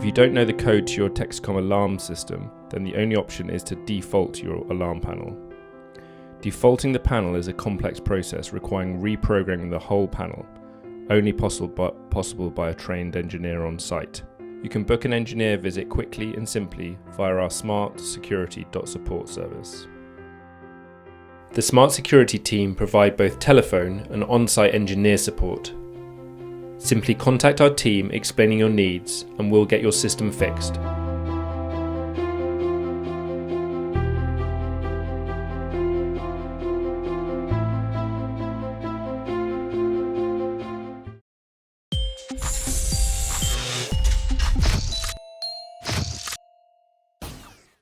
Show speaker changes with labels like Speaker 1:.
Speaker 1: you don't know the code to your Texecom alarm system, then the only option is to default your alarm panel. Defaulting the panel is a complex process requiring reprogramming the whole panel, only possible by a trained engineer on site. You can book an engineer visit quickly and simply via our Smart Security.support service. The Smart Security team provide both telephone and on-site engineer support. Simply contact our team explaining your needs and we'll get your system fixed.